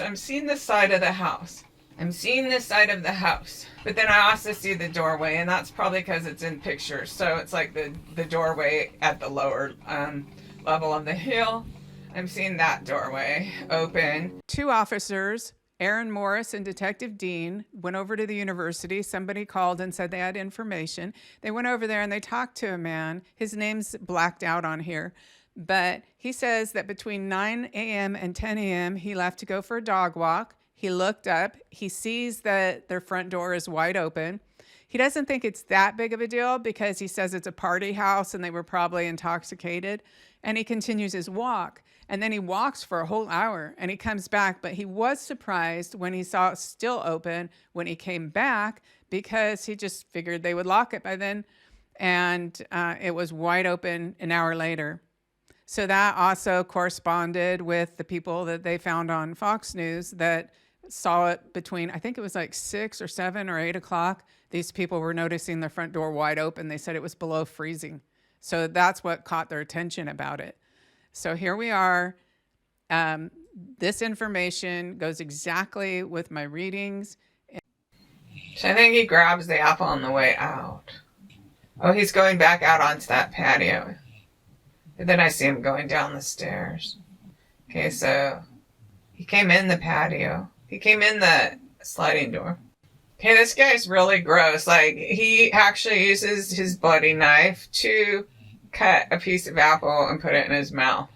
I'm seeing the side of the house. I'm seeing this side of the house. But then I also see the doorway, and that's probably because it's in pictures. So it's like the doorway at the lower level of the hill. I'm seeing that doorway open. Two officers, Aaron Morris and Detective Dean, went over to the university. Somebody called and said they had information. They went over there and they talked to a man. His name's blacked out on here. But he says that between 9 a.m. and 10 a.m., he left to go for a dog walk. He looked up. He sees that their front door is wide open. He doesn't think it's that big of a deal because he says it's a party house and they were probably intoxicated. And he continues his walk. And then he walks for a whole hour and he comes back. But he was surprised when he saw it still open when he came back because he just figured they would lock it by then. And it was wide open an hour later. So that also corresponded with the people that they found on Fox News that saw it between, I think it was like 6 or 7 or 8 o'clock. These people were noticing the front door wide open. They said it was below freezing. So that's what caught their attention about it. So here we are. This information goes exactly with my readings. So I think he grabs the apple on the way out. Oh, he's going back out onto that patio. And then I see him going down the stairs. Okay, so he came in the patio. He came in the sliding door. Okay, this guy's really gross. Like, he actually uses his bloody knife to cut a piece of apple and put it in his mouth.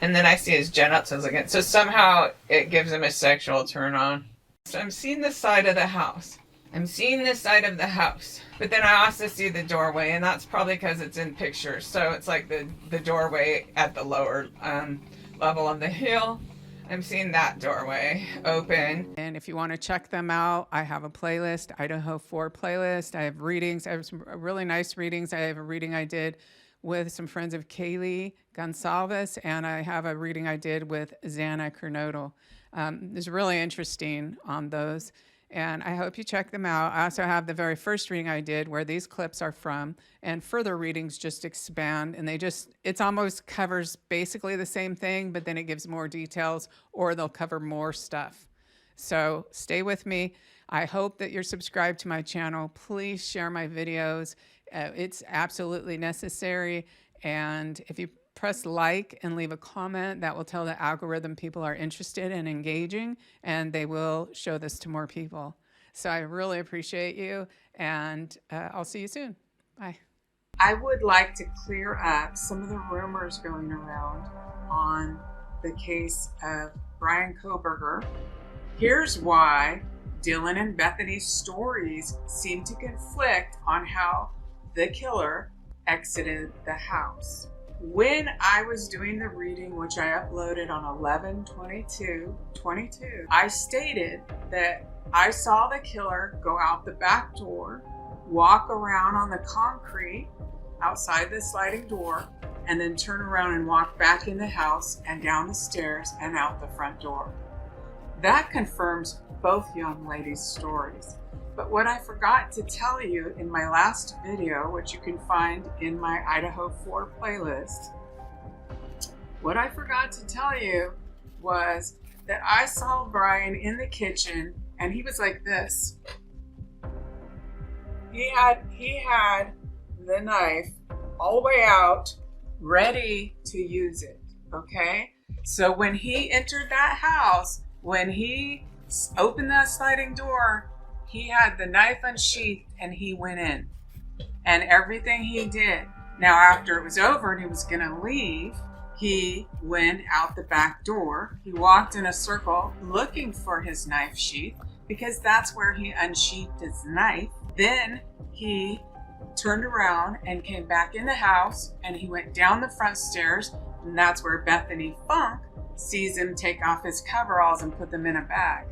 And then I see his genitals again. So somehow it gives him a sexual turn on. So I'm seeing the side of the house. I'm seeing this side of the house. But then I also see the doorway, and that's probably because it's in pictures. So it's like the doorway at the lower level of the hill. I'm seeing that doorway open. And if you want to check them out, I have a playlist, Idaho Four playlist. I have readings. I have some really nice readings. I have a reading I did with some friends of Kaylee Gonsalves, and I have a reading I did with Xana Kernodle. It's really interesting on those. And I hope you check them out. I also have the very first reading I did where these clips are from, and further readings just expand, and it's almost covers basically the same thing, but then it gives more details, or they'll cover more stuff. So stay with me. I hope that you're subscribed to my channel. Please share my videos. It's absolutely necessary. And if you press like and leave a comment, that will tell the algorithm people are interested in engaging, and they will show this to more people. So I really appreciate you, and I'll see you soon. Bye. I would like to clear up some of the rumors going around on the case of Bryan Kohberger. Here's why Dylan and Bethany's stories seem to conflict on how the killer exited the house. When I was doing the reading, which I uploaded on 11/22/22, I stated that I saw the killer go out the back door, walk around on the concrete outside the sliding door, and then turn around and walk back in the house and down the stairs and out the front door. That confirms both young ladies' stories. But what I forgot to tell you in my last video, which you can find in my Idaho 4 playlist, what I forgot to tell you was that I saw Bryan in the kitchen and he was like this. He had the knife all the way out, ready to use it, okay? So when he entered that house, when he opened that sliding door, he had the knife unsheathed and he went in. And everything he did. Now, after it was over and he was going to leave, he went out the back door. He walked in a circle looking for his knife sheath because that's where he unsheathed his knife. Then he turned around and came back in the house, and he went down the front stairs, and that's where Bethany Funk sees him take off his coveralls and put them in a bag.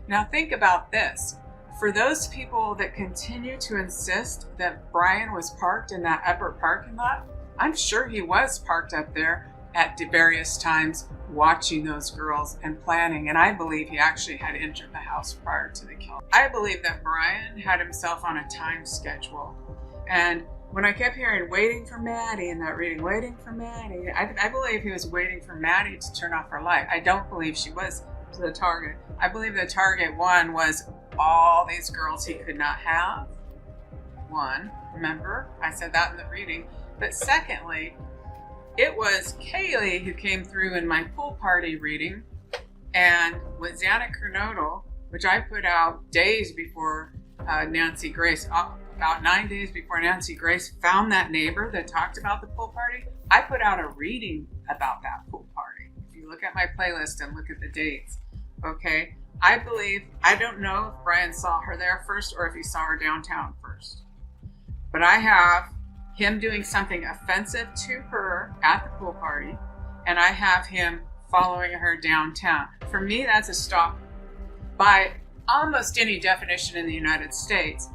Now think about this. For those people that continue to insist that Bryan was parked in that upper parking lot, I'm sure he was parked up there at various times watching those girls and planning, and I believe he actually had entered the house prior to the kill. I believe that Bryan had himself on a time schedule, and when I kept hearing waiting for Maddie in that reading, waiting for Maddie, I believe he was waiting for Maddie to turn off her light. I don't believe she was the target. I believe the target one was all these girls he could not have. One, remember? I said that in the reading. But secondly, it was Kaylee who came through in my pool party reading, and with Xana Kernodle, which I put out days before Nancy Grace, about 9 days before Nancy Grace found that neighbor that talked about the pool party, I put out a reading about that pool party. If you look at my playlist and look at the dates, okay? I believe, I don't know if Bryan saw her there first or if he saw her downtown first, but I have him doing something offensive to her at the pool party, and I have him following her downtown. For me, that's a stalker. By almost any definition in the United States,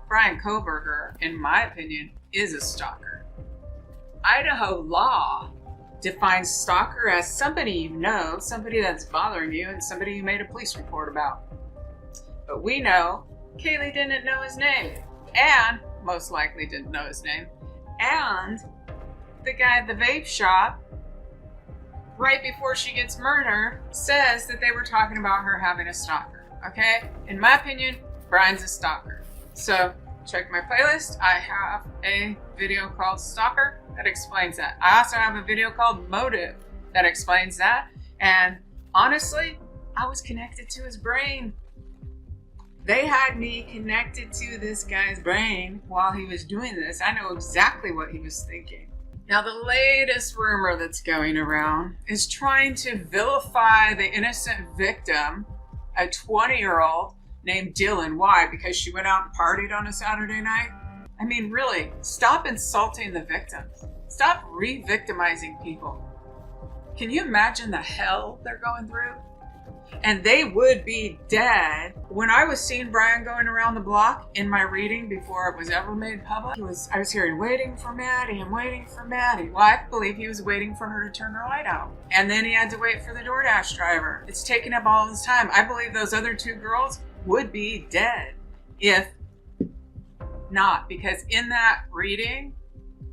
Bryan Kohberger, in my opinion, is a stalker. Idaho law defines stalker as somebody you know, somebody that's bothering you, and somebody you made a police report about. But we know Kaylee didn't know his name, and most likely didn't know his name, and the guy at the vape shop, right before she gets murdered, says that they were talking about her having a stalker, okay? In my opinion, Bryan's a stalker. So check my playlist. I have a video called Stalker that explains that. I also have a video called Motive that explains that. And honestly, I was connected to his brain. They had me connected to this guy's brain while he was doing this. I know exactly what he was thinking. Now, the latest rumor that's going around is trying to vilify the innocent victim, a 20-year-old named Dylan. Why? Because she went out and partied on a Saturday night? I mean, really, stop insulting the victims. Stop re-victimizing people. Can you imagine the hell they're going through? And they would be dead. When I was seeing Bryan going around the block in my reading before it was ever made public, I was hearing, waiting for Maddie, I'm waiting for Maddie. Well, I believe he was waiting for her to turn her light out. And then he had to wait for the DoorDash driver. It's taken up all his time. I believe those other two girls would be dead if not, because in that reading,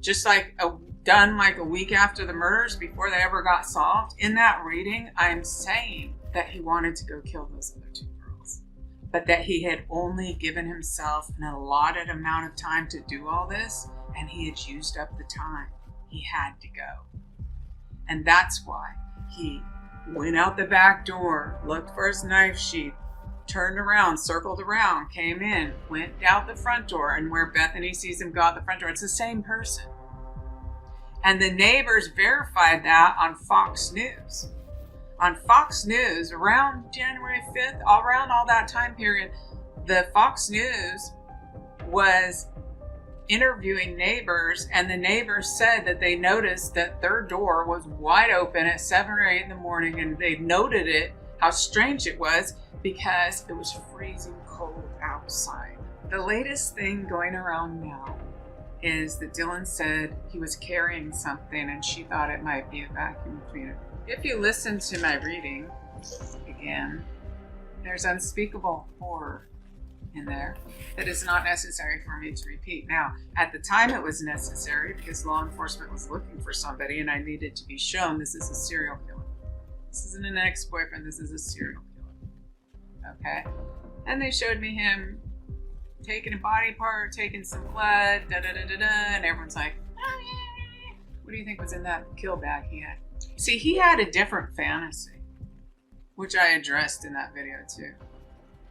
just like done like a week after the murders before they ever got solved, in that reading, I'm saying that he wanted to go kill those other two girls, but that he had only given himself an allotted amount of time to do all this, and he had used up the time. He had to go. And that's why he went out the back door, looked for his knife sheath, turned around, circled around, came in, went out the front door, and where Bethany sees him go out the front door, it's the same person. And the neighbors verified that on Fox News. On Fox News, around January 5th, around all that time period, the Fox News was interviewing neighbors, and the neighbors said that they noticed that their door was wide open at 7 or 8 in the morning, and they noted it, how strange it was, because it was freezing cold outside. The latest thing going around now is that Dylan said he was carrying something and she thought it might be a vacuum cleaner. If you listen to my reading again, there's unspeakable horror in there that is not necessary for me to repeat. Now, at the time it was necessary because law enforcement was looking for somebody and I needed to be shown this is a serial killer. This isn't an ex-boyfriend, this is a serial killer. Okay? And they showed me him taking a body part, taking some blood, and everyone's like, oh yeah. What do you think was in that kill bag he had? See, he had a different fantasy, which I addressed in that video too.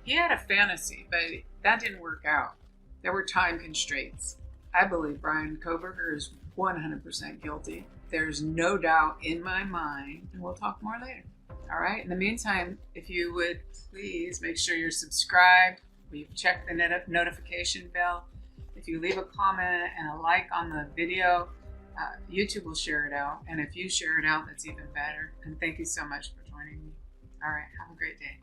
He had a fantasy, but that didn't work out. There were time constraints. I believe Bryan Kohberger is 100% guilty. There's no doubt in my mind, and we'll talk more later. All right. In the meantime, if you would please make sure you're subscribed, or you've checked the notification bell. If you leave a comment and a like on the video, YouTube will share it out. And if you share it out, that's even better. And thank you so much for joining me. All right. Have a great day.